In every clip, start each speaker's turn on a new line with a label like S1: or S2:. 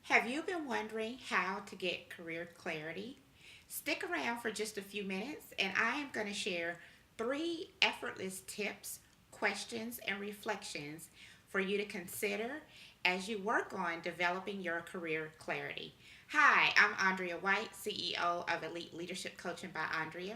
S1: Have you been wondering how to get career clarity? Stick around for just a few minutes, and I am going to share three effortless tips, questions, and reflections for you to consider as you work on developing your career clarity. Hi, I'm Andrea White, CEO of Elite Leadership Coaching by Andrea.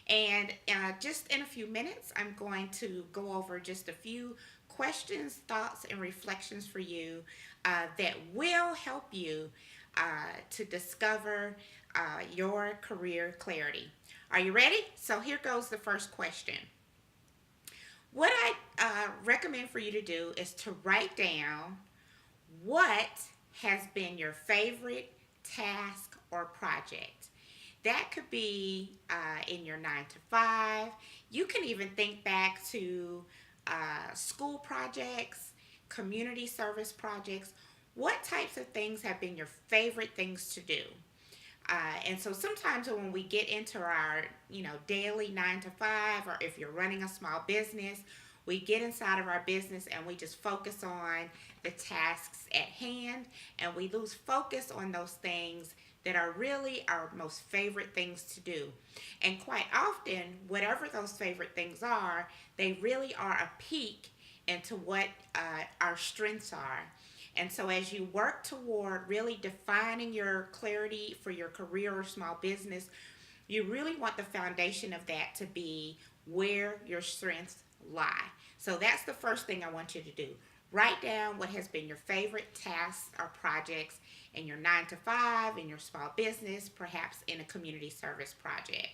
S1: And just in a few minutes, I'm going to go over just a few questions, thoughts, and reflections for you that will help you to discover your career clarity. Are you ready? So here goes the first question. What I recommend for you to do is to write down what has been your favorite task or project. That could be in your 9 to 5. You can even think back to school projects, community service projects. What types of things have been your favorite things to do? And so sometimes when we get into our, daily 9 to 5, or if you're running a small business, we get inside of our business and we just focus on the tasks at hand, and we lose focus on those things that are really our most favorite things to do. And quite often, whatever those favorite things are, they really are a peek into what our strengths are. And so, as you work toward really defining your clarity for your career or small business, you really want the foundation of that to be where your strengths lie. So, that's the first thing I want you to do. Write down what has been your favorite tasks or projects in your 9 to 5, in your small business, perhaps in a community service project.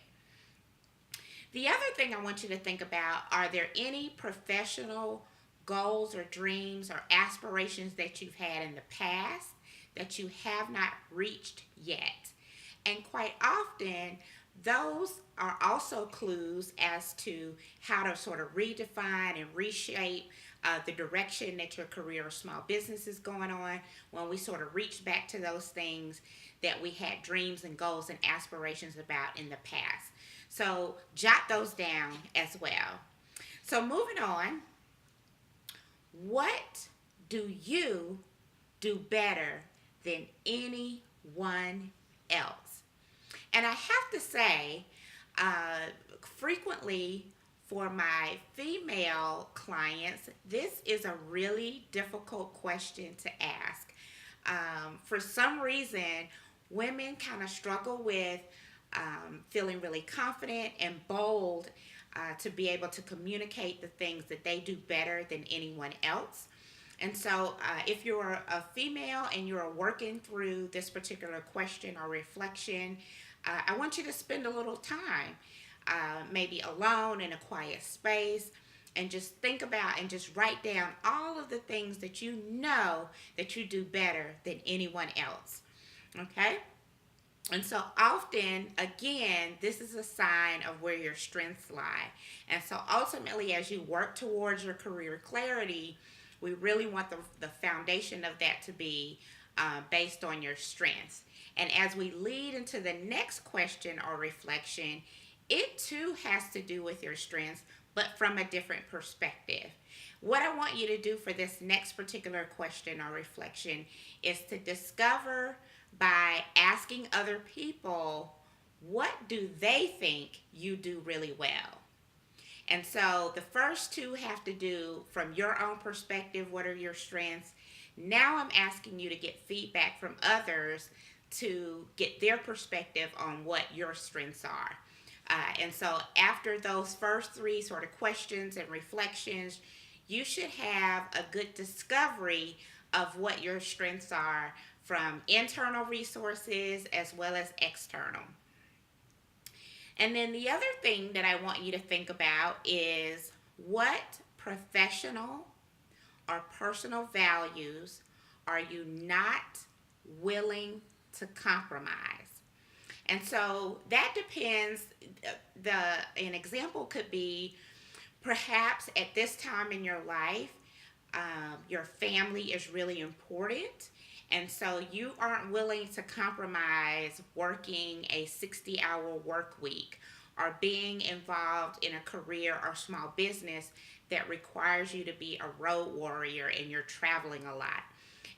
S1: The other thing I want you to think about, are there any professional goals or dreams or aspirations that you've had in the past that you have not reached yet? And quite often, those are also clues as to how to sort of redefine and reshape the direction that your career or small business is going on when we sort of reach back to those things that we had dreams and goals and aspirations about in the past. So jot those down as well. So moving on, what do you do better than anyone else? And I have to say, frequently for my female clients, this is a really difficult question to ask. For some reason, women kind of struggle with feeling really confident and bold to be able to communicate the things that they do better than anyone else. And so, if you're a female and you're working through this particular question or reflection, I want you to spend a little time, maybe alone in a quiet space, and just think about and just write down all of the things that you know that you do better than anyone else. Okay? And so often, again, this is a sign of where your strengths lie. And so ultimately, as you work towards your career clarity, we really want the foundation of that to be based on your strengths. And as we lead into the next question or reflection, it too has to do with your strengths, but from a different perspective. What I want you to do for this next particular question or reflection is to discover by asking other people, what do they think you do really well? And so the first two have to do from your own perspective, what are your strengths? Now I'm asking you to get feedback from others to get their perspective on what your strengths are. And so after those first three sort of questions and reflections, you should have a good discovery of what your strengths are from internal resources as well as external. And then the other thing that I want you to think about is, what professional or personal values are you not willing to compromise? And so that depends. An example could be, perhaps at this time in your life, your family is really important. And so you aren't willing to compromise working a 60-hour work week or being involved in a career or small business that requires you to be a road warrior and you're traveling a lot.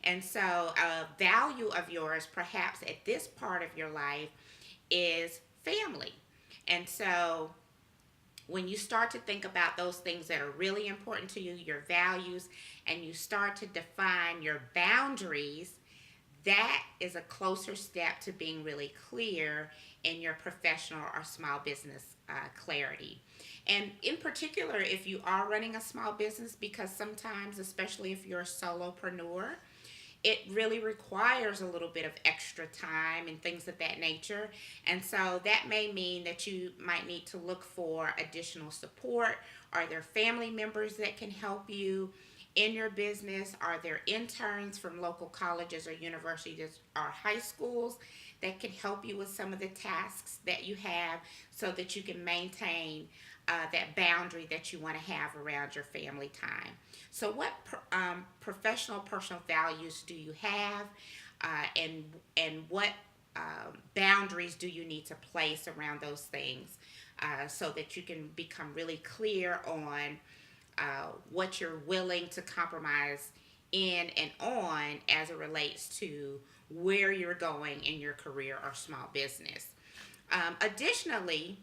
S1: And so a value of yours, perhaps at this part of your life, is family. And so when you start to think about those things that are really important to you, your values, and you start to define your boundaries, that is a closer step to being really clear in your professional or small business clarity. And in particular, if you are running a small business, because sometimes, especially if you're a solopreneur, it really requires a little bit of extra time and things of that nature. And so that may mean that you might need to look for additional support. Are there family members that can help you in your business? Are there interns from local colleges or universities or high schools that can help you with some of the tasks that you have so that you can maintain that boundary that you want to have around your family time? So, what professional personal values do you have, and what boundaries do you need to place around those things so that you can become really clear on what you're willing to compromise in and on as it relates to where you're going in your career or small business. Additionally,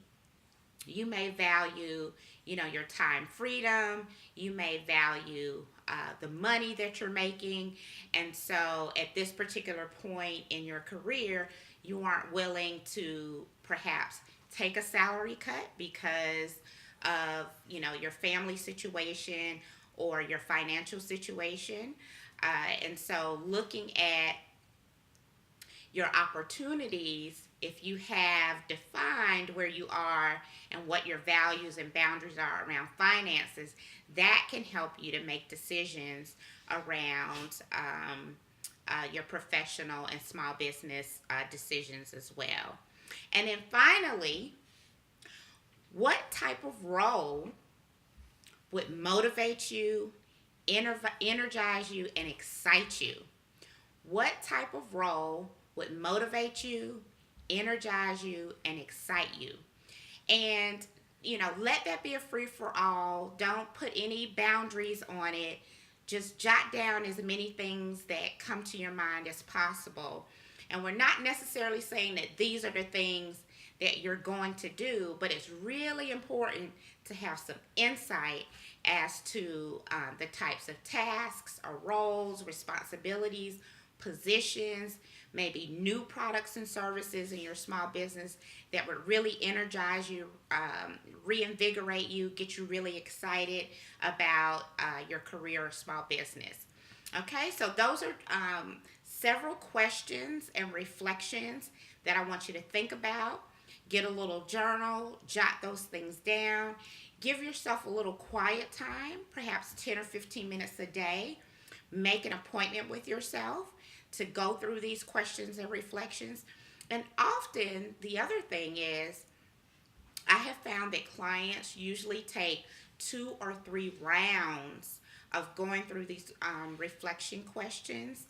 S1: you may value, your time freedom. You may value the money that you're making. And so at this particular point in your career, you aren't willing to perhaps take a salary cut because of, your family situation or your financial situation. And so looking at your opportunities, if you have defined where you are and what your values and boundaries are around finances, that can help you to make decisions around your professional and small business decisions as well. And then finally, what type of role would motivate you, energize you, and excite you? What type of role would motivate you, energize you, and excite you? And, let that be a free for all. Don't put any boundaries on it. Just jot down as many things that come to your mind as possible. And we're not necessarily saying that these are the things that you're going to do, but it's really important to have some insight as to the types of tasks or roles, responsibilities, positions, maybe new products and services in your small business that would really energize you, reinvigorate you, get you really excited about your career or small business. Okay, so those are several questions and reflections that I want you to think about. Get a little journal, jot those things down. Give yourself a little quiet time, perhaps 10 or 15 minutes a day. Make an appointment with yourself to go through these questions and reflections. And often, the other thing is, I have found that clients usually take 2 or 3 rounds of going through these reflection questions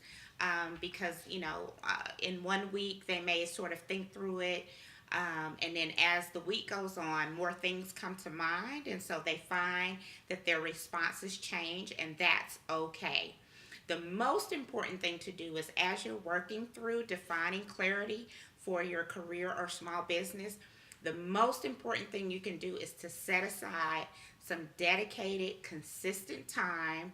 S1: because, in one week they may sort of think through it. And then as the week goes on, more things come to mind. And so they find that their responses change, and that's okay. The most important thing to do is as you're working through defining clarity for your career or small business, the most important thing you can do is to set aside some dedicated, consistent time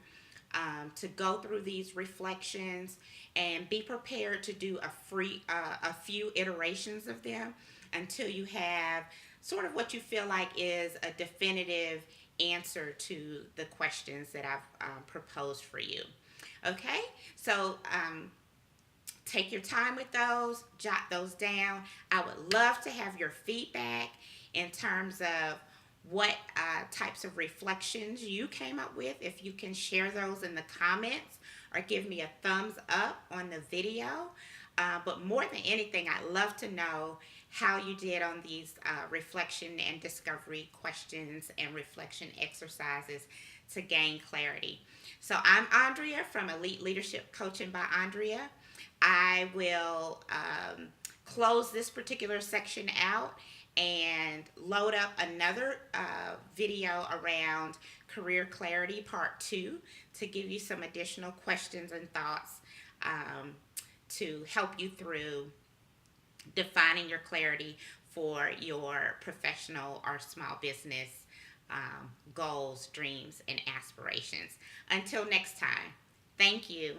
S1: to go through these reflections and be prepared to do a few iterations of them until you have sort of what you feel like is a definitive answer to the questions that I've proposed for you. Okay, so take your time with those, jot those down. I would love to have your feedback in terms of what types of reflections you came up with. If you can share those in the comments or give me a thumbs up on the video. But more than anything, I'd love to know how you did on these reflection and discovery questions and reflection exercises to gain clarity. So I'm Andrea from Elite Leadership Coaching by Andrea. I will close this particular section out and load up another video around career clarity part 2 to give you some additional questions and thoughts um, to help you through defining your clarity for your professional or small business goals, dreams, and aspirations. Until next time, thank you